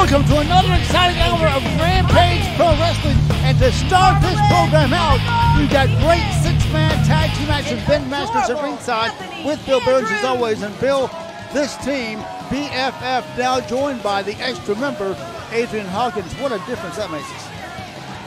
Welcome to another exciting hour of Rampage Pro Wrestling. And to start this program out, we've got great six-man tag team action. Ben Masters at ringside with Bill Behrens as always. And Bill, this team, BFF, now joined by the extra member, Adrian Hawkins. What a difference that makes us.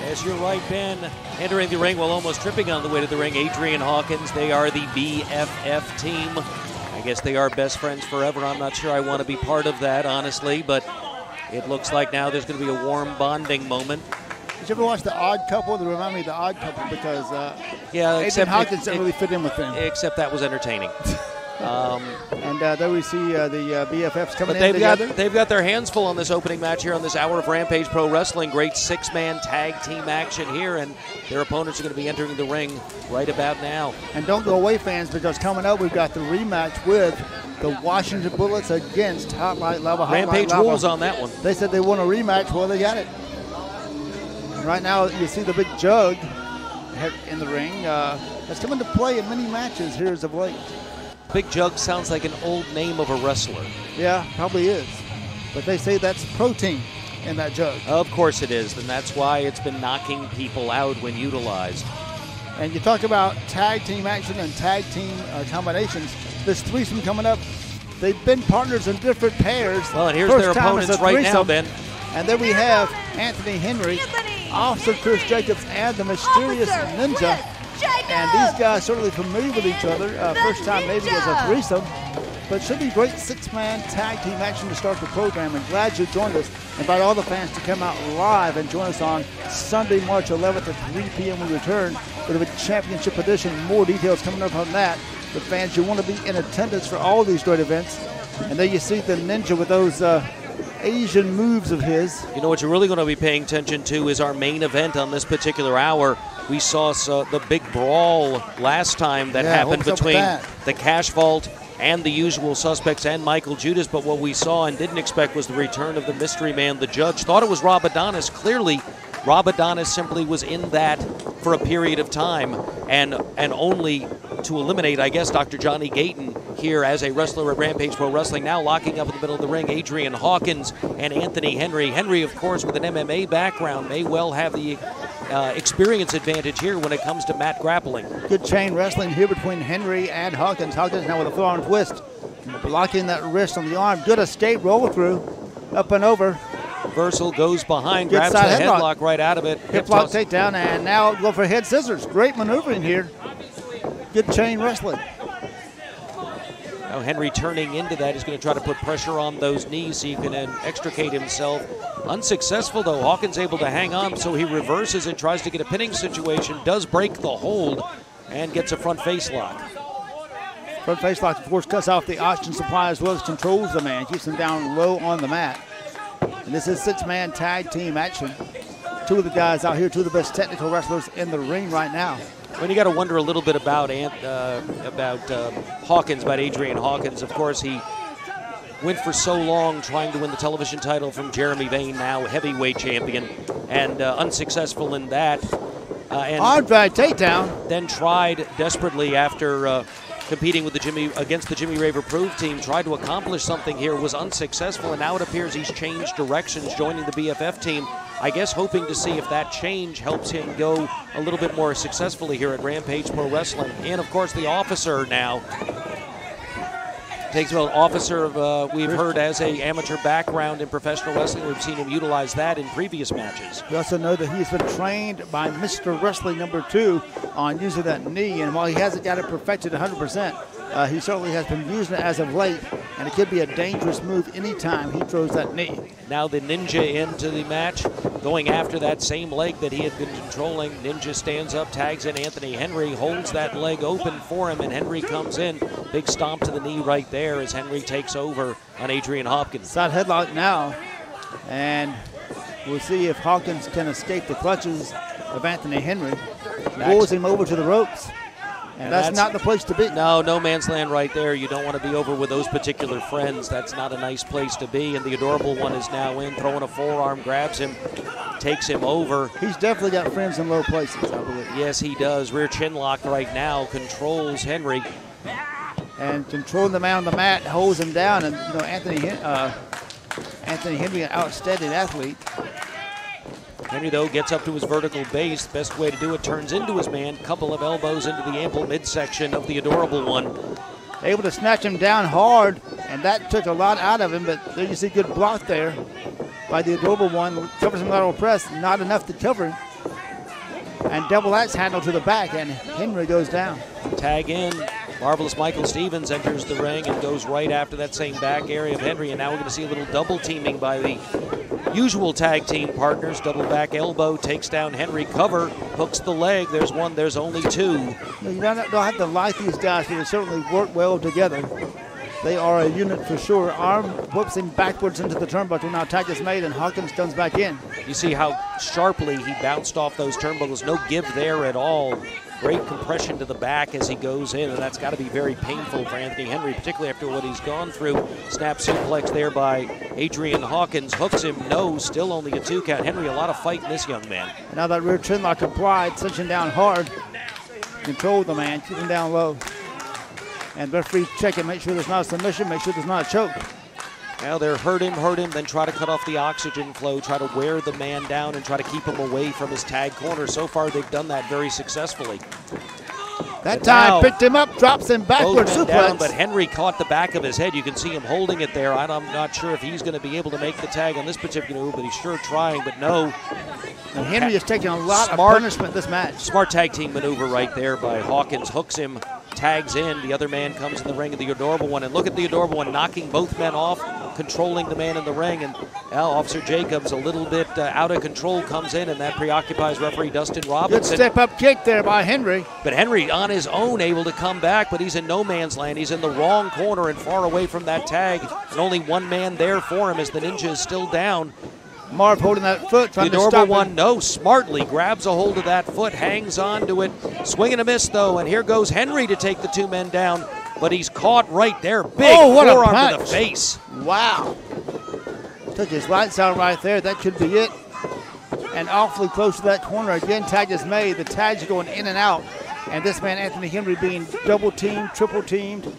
Yes, you're right, Ben. Entering the ring while almost tripping on the way to the ring, Adrian Hawkins. They are the BFF team. I guess they are best friends forever. I'm not sure I want to be part of that, honestly, but it looks like now there's going to be a warm bonding moment. Did you ever watch The Odd Couple? They remind me of The Odd Couple because Adrian Hawkins doesn't really fit in with them. Except that was entertaining. And there we see the BFFs coming in together. They've got their hands full on this opening match here on this hour of Rampage Pro Wrestling. Great six-man tag team action here, and their opponents are going to be entering the ring right about now. And don't go away, fans, because coming up we've got the rematch with the Washington Bullets against Hot Light Lava. Rampage rules on that one. They said they want a rematch. Well, they got it. And right now you see the big jug in the ring. That's come into play in many matches here as of late. Big Jug sounds like an old name of a wrestler. Yeah, probably is. But they say that's protein in that jug. Of course it is, and that's why it's been knocking people out when utilized. And you talk about tag team action and tag team combinations. This threesome coming up, they've been partners in different pairs. Well, and here's their opponents right now, Ben. And then we have Anthony Henry, Officer Chris Jacobs, and the mysterious Ninja. And these guys certainly familiar with each other. First time maybe as a threesome. But should be great six-man tag team action to start the program. And glad you joined us. Invite all the fans to come out live and join us on Sunday, March 11th at 3 p.m. we return with a championship edition. More details coming up on that. The fans, you want to be in attendance for all these great events. And there you see the Ninja with those Asian moves of his. You know what you're really going to be paying attention to is our main event on this particular hour. We saw the big brawl last time that happened between the Cash Vault and the Usual Suspects and Michael Judas, but what we saw and didn't expect was the return of the mystery man, the Judge. Thought it was Rob Adonis. Clearly, Rob Adonis simply was in that for a period of time and only to eliminate, I guess, Dr. Johnny Gayton here as a wrestler at Rampage Pro Wrestling. Now locking up in the middle of the ring, Adrian Hawkins and Anthony Henry. Henry, of course, with an MMA background, may well have the experience advantage here when it comes to mat grappling. Good chain wrestling here between Henry and Hawkins. Hawkins now with a forearm twist, blocking that wrist on the arm. Good escape, roll through, up and over. Reversal goes behind, grabs the headlock right out of it. Hip lock takedown, and now go for head scissors. Great maneuvering here. Good chain wrestling. Now Henry turning into that is going to try to put pressure on those knees so he can extricate himself. Unsuccessful though. Hawkins able to hang on, so he reverses and tries to get a pinning situation. Does break the hold and gets a front face lock. Front face lock, of course, cuts off the oxygen supply as well as controls the man. Keeps him down low on the mat. And this is six-man tag team action. Two of the guys out here, two of the best technical wrestlers in the ring right now. When you got to wonder a little bit about Hawkins, about Adrian Hawkins. Of course, he went for so long trying to win the television title from Jeremy Vane, now heavyweight champion, and unsuccessful in that. Hard drag takedown. Then tried desperately after competing with against the Jimmy Rave Approved team, tried to accomplish something here, was unsuccessful, and now it appears he's changed directions, joining the BFF team. I guess hoping to see if that change helps him go a little bit more successfully here at Rampage Pro Wrestling. And of course the Officer now takes an Officer we've heard as a amateur background in professional wrestling. We've seen him utilize that in previous matches. We also know that he's been trained by Mr. Wrestling #2 on using that knee, and while he hasn't got it perfected 100%, he certainly has been using it as of late, and it could be a dangerous move anytime he throws that knee. Now the Ninja into the match, going after that same leg that he had been controlling. Ninja stands up, tags in Anthony Henry, holds that leg open for him, and Henry comes in. Big stomp to the knee right there as Henry takes over on Adrian Hawkins. Side headlock now, and we'll see if Hawkins can escape the clutches of Anthony Henry. Pulls him over to the ropes. And that's not the place to be. No, no man's land right there. You don't want to be over with those particular friends. That's not a nice place to be. And the Adorable One is now in, throwing a forearm, grabs him, takes him over. He's definitely got friends in low places, I believe. Yes, he does. Rear chin lock right now, controls Henry. And controlling the man on the mat, holds him down. And, you know, Anthony Henry, an outstanding athlete. Henry, though, gets up to his vertical base. Best way to do it, turns into his man. Couple of elbows into the ample midsection of the Adorable One. Able to snatch him down hard, and that took a lot out of him, but there you see good block there by the Adorable One. Covers him lateral press, not enough to cover him. And double axe handle to the back, and Henry goes down. Tag in. Marvelous Michael Stevens enters the ring and goes right after that same back area of Henry, and now we're going to see a little double teaming by the usual tag team partners. Double back elbow, takes down Henry, cover, hooks the leg. There's one, there's only two. You don't have to like these guys, but they certainly work well together. They are a unit for sure. Arm whoops him backwards into the turnbuckle. Now tag is made and Hawkins comes back in. You see how sharply he bounced off those turnbuckles. No give there at all. Great compression to the back as he goes in, and that's got to be very painful for Anthony Henry, particularly after what he's gone through. Snap suplex there by Adrian Hawkins. Hooks him, no, still only a 2 count. Henry, a lot of fight in this young man. Now that rear chin lock applied, cinching down hard. Control the man, keep him down low. And referee check it, make sure there's not a submission, make sure there's not a choke. Now they're hurt him, then try to cut off the oxygen flow, try to wear the man down and try to keep him away from his tag corner. So far, they've done that very successfully. That time, picked him up, drops him backward, suplex. Down, but Henry caught the back of his head. You can see him holding it there. I'm not sure if he's going to be able to make the tag on this particular move, but he's sure trying, but no. And Henry is taking a lot of punishment this match. Smart tag team maneuver right there by Hawkins. Hooks him, tags in. The other man comes in the ring of the Adorable One. And look at the Adorable One knocking both men off, controlling the man in the ring. And now Officer Jacobs, a little bit out of control, comes in, and that preoccupies referee Dustin Robinson. Good step-up kick there by Henry. But Henry on his own able to come back, but he's in no man's land. He's in the wrong corner and far away from that tag. And only one man there for him as the Ninja is still down. Marv holding that foot, trying to stop him. The Adorable One, no, smartly grabs a hold of that foot, hangs on to it. Swing and a miss, though, and here goes Henry to take the 2 men down, but he's caught right there. Big forearm to the face. Wow. Took his lights out right there. That could be it. And awfully close to that corner. Again, tag is made. The tags are going in and out. And this man, Anthony Henry, being double-teamed, triple-teamed.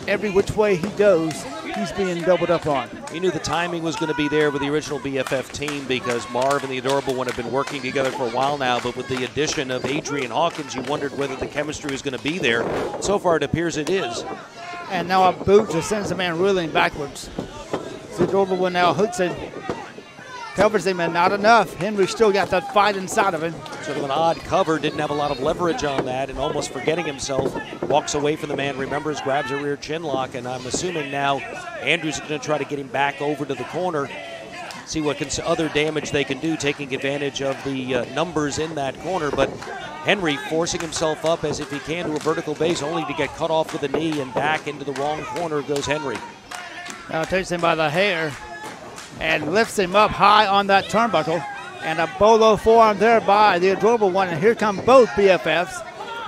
Every which way he goes, he's being doubled up on. He knew the timing was going to be there with the original BFF team because Marv and the Adorable One have been working together for a while now, but with the addition of Adrian Hawkins, you wondered whether the chemistry was going to be there. So far, it appears it is. And now a boot just sends the man reeling backwards. The Adorable One now hooks him, covers him, and not enough. Henry still got that fight inside of him. Sort of an odd cover, didn't have a lot of leverage on that, and almost forgetting himself, walks away from the man, remembers, grabs a rear chin lock, and I'm assuming now Andrews is going to try to get him back over to the corner, see what other damage they can do, taking advantage of the numbers in that corner, but Henry forcing himself up as if he can to a vertical base, only to get cut off with a knee, and back into the wrong corner goes Henry. Now takes him by the hair and lifts him up high on that turnbuckle, and a bolo forearm there by the Adorable One, and here come both BFFs.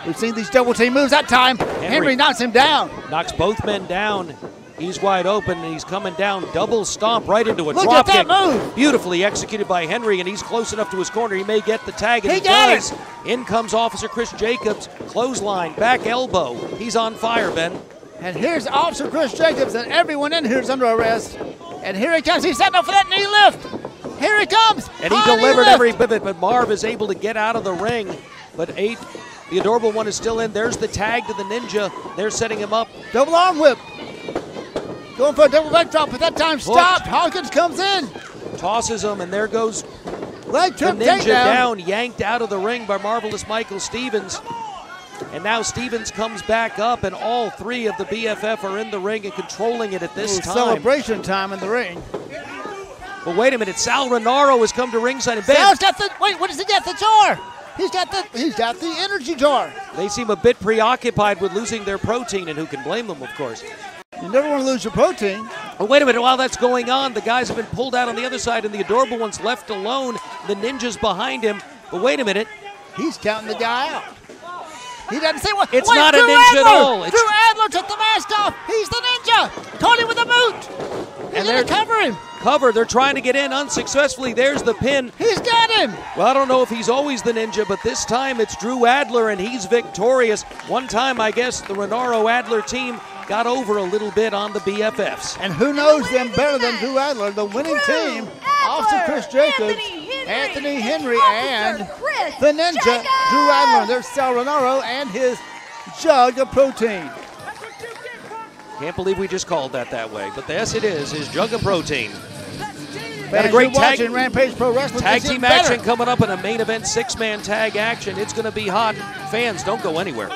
We've seen these double team moves that time. Henry knocks him down. Knocks both men down. He's wide open, and he's coming down. Double stomp right into a Look drop at that kick. move. Beautifully executed by Henry, and he's close enough to his corner. He may get the tag, and he does. In comes Officer Chris Jacobs. Clothesline, back elbow. He's on fire, Ben. And here's Officer Chris Jacobs, and everyone in here is under arrest. And here he comes. He's setting up for that knee lift. Here he comes. And he delivered every bit of it, but Marv is able to get out of the ring. But the Adorable One is still in. There's the tag to the Ninja. They're setting him up. Double arm whip. Going for a double backdrop, but that time stopped. Hawkins comes in. Tosses him, and there goes leg the Ninja down, yanked out of the ring by Marvelous Michael Stevens. And now Stevens comes back up, and all 3 of the BFF are in the ring and controlling it at this time. Celebration time in the ring. But wait a minute, Sal Rinauro has come to ringside. And Sal's got the, wait, what does he get? The jar. He's got the energy jar. They seem a bit preoccupied with losing their protein, and who can blame them, of course. You never want to lose your protein. But wait a minute, while that's going on, the guys have been pulled out on the other side, and the Adorable One's left alone. The Ninja's behind him. But wait a minute. He's counting the guy out. He doesn't say what. It's not a ninja at all. Drew Adler took the mask off. He's the Ninja. Caught him with a boot. And they're cover him. They're trying to get in unsuccessfully. There's the pin. He's got him. Well, I don't know if he's always the Ninja, but this time it's Drew Adler, and he's victorious. One time, I guess, the Rinauro Adler team got over a little bit on the BFFs. And who knows them better than Drew Adler, the winning team, Officer Chris Jacobs, Anthony Henry, and the Ninja, Drew Adler. There's Sal Rinauro and his jug of protein. Can't believe we just called that way, but yes, it is his jug of protein. Got a great tag Rampage Pro Wrestling. Tag team action coming up in a main event 6-man tag action. It's going to be hot. Fans, don't go anywhere.